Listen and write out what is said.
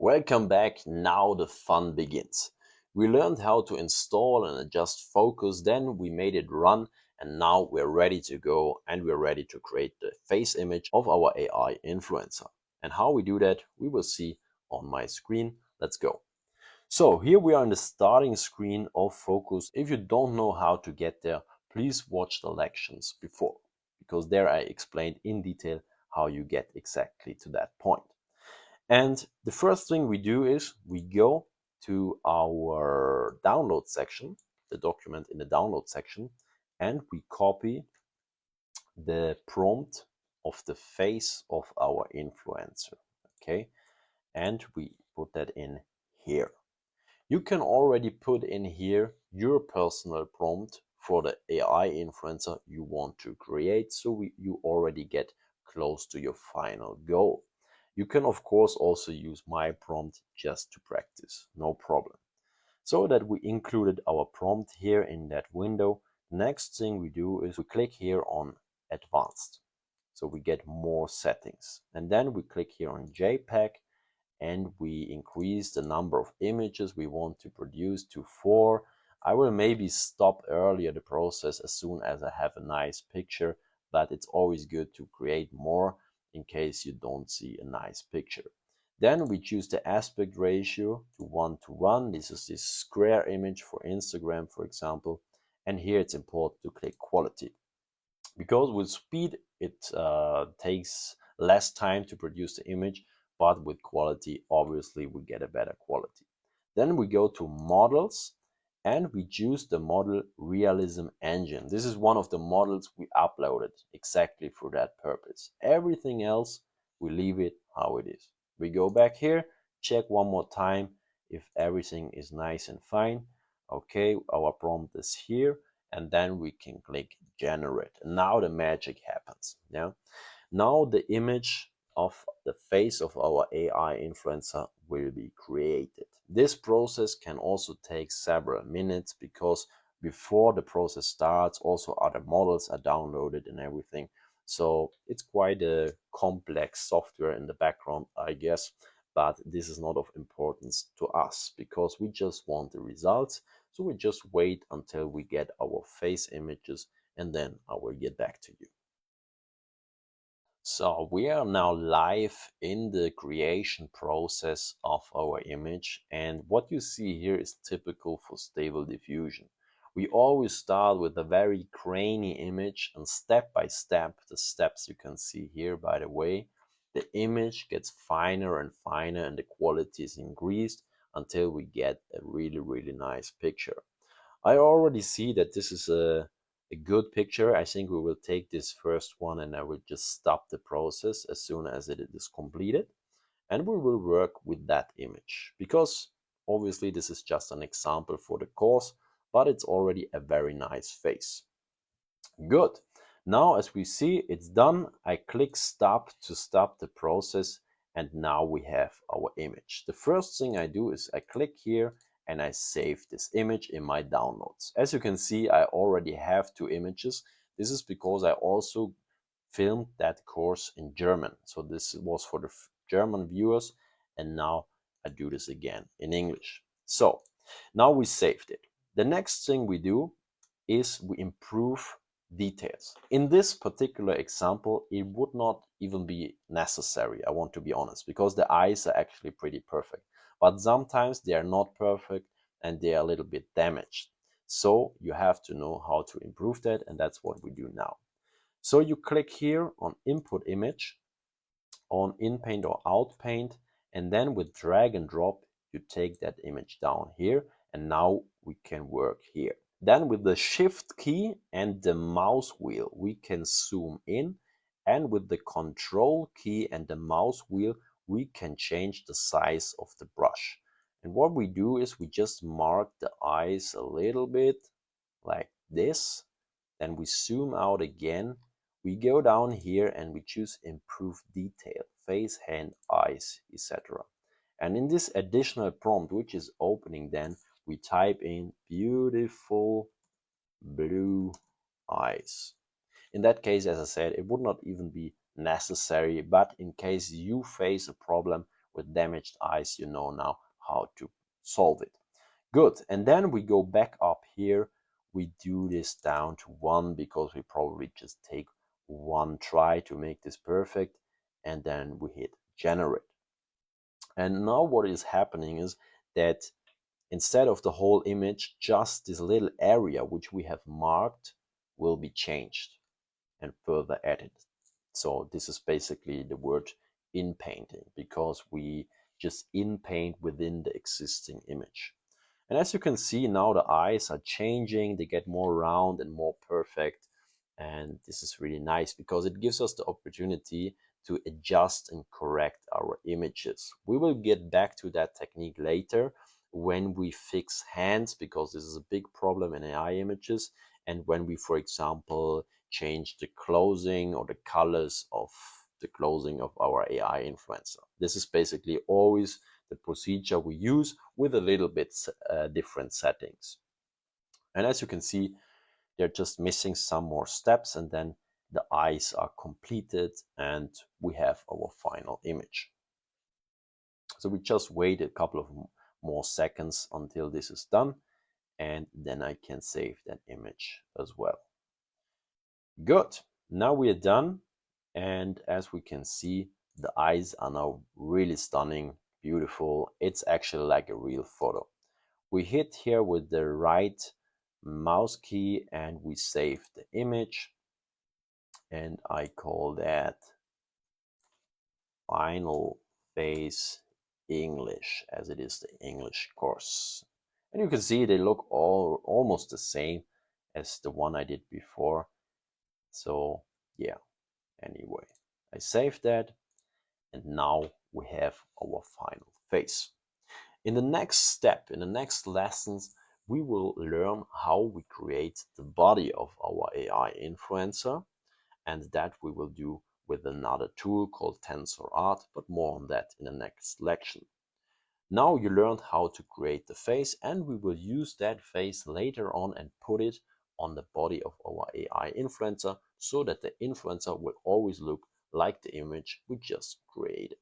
Welcome back. Now the fun begins. We learned how to install and adjust Fooocus, then we made it run, and now we're ready to go and we're ready to create the face image of our AI influencer. And how we do that, we will see on my screen. Let's go. So here we are in the starting screen of Fooocus. If you don't know how to get there, please watch the lections before, because there I explained in detail how you get exactly to that point. And the first thing we do is we go to our download section, the document in the download section, and we copy the prompt of the face of our influencer. Okay, and we put that in here. You can already put in here your personal prompt for the AI influencer you want to create, so you already get close to your final goal. You can of course also use my prompt just to practice, no problem. So that we included our prompt here in that window, next thing we do is we click here on advanced. So we get more settings, and then we click here on JPEG and we increase the number of images we want to produce to 4. I will maybe stop earlier the process as soon as I have a nice picture, but it's always good to create more in case you don't see a nice picture. Then we choose the aspect ratio to 1:1. This is this square image for Instagram, for example. And here it's important to click quality, because with speed it takes less time to produce the image, but with quality obviously we get a better quality. Then we go to models and we choose the model realism engine. This is one of the models we uploaded exactly for that purpose. Everything else we leave it how it is. We go back here, check one more time if everything is nice and fine. Okay, our prompt is here, and then we can click generate. And now the magic happens. Now the image of the face of our AI influencer will be created. This process can also take several minutes, because before the process starts also other models are downloaded and everything. So it's quite a complex software in the background, I guess, but this is not of importance to us because we just want the results. So we just wait until we get our face images, and then I will get back to you. So we are now live in the creation process of our image, and what you see here is typical for Stable Diffusion. We always start with a very grainy image, and step by step, the steps you can see here by the way, the image gets finer and finer and the quality is increased until we get a really nice picture. I already see that this is a good picture. I think we will take this first one and I will just stop the process as soon as it is completed, and we will work with that image, because obviously this is just an example for the course, but it's already a very nice face. Good. Now as we see it's done, I click stop to stop the process, and now we have our image. The first thing I do is I click here and I save this image in my downloads. As you can see, I already have 2 images. This is because I also filmed that course in German. So this was for the German viewers, and now I do this again in English. So now we saved it. The next thing we do is we improve details. In this particular example, it would not even be necessary, I want to be honest, because the eyes are actually pretty perfect. But sometimes they are not perfect and they are a little bit damaged. So you have to know how to improve that, and that's what we do now. So you click here on input image, on in paint or out paint, and then with drag and drop you take that image down here, and now we can work here. Then with the shift key and the mouse wheel we can zoom in, and with the control key and the mouse wheel we can change the size of the brush. And what we do is we just mark the eyes a little bit like this, then we zoom out again, we go down here and we choose improve detail, face, hand, eyes, etc. And in this additional prompt which is opening, then we type in beautiful blue eyes. In that case, as I said, it would not even be necessary, but in case you face a problem with damaged eyes, you know now how to solve it. Good. And then we go back up here. We do this down to 1 because we probably just take one try to make this perfect. And then we hit generate. And now what is happening is that instead of the whole image, just this little area which we have marked will be changed and further added. So this is basically the word in painting, because we just in paint within the existing image. And as you can see now, the eyes are changing, they get more round and more perfect. And this is really nice because it gives us the opportunity to adjust and correct our images. We will get back to that technique later when we fix hands, because this is a big problem in AI images. And when we, for example, change the clothing or the colors of the clothing of our AI influencer. This is basically always the procedure we use with a little bit different settings. And as you can see, they're just missing some more steps, and then the eyes are completed and we have our final image. So we just wait a couple of more seconds until this is done, and then I can save that image as well. Good. Now we are done, and as we can see, the eyes are now really stunning, beautiful. It's actually like a real photo. We hit here with the right mouse key and we save the image, and I call that final face English, as it is the English course. And you can see they look all almost the same as the one I did before. So yeah, anyway, I saved that, and now we have our final face. In the next step, in the next lessons, we will learn how we create the body of our AI influencer, and that we will do with another tool called TensorArt, but more on that in the next lection. Now you learned how to create the face, and we will use that face later on and put it on the body of our AI influencer so that the influencer will always look like the image we just created.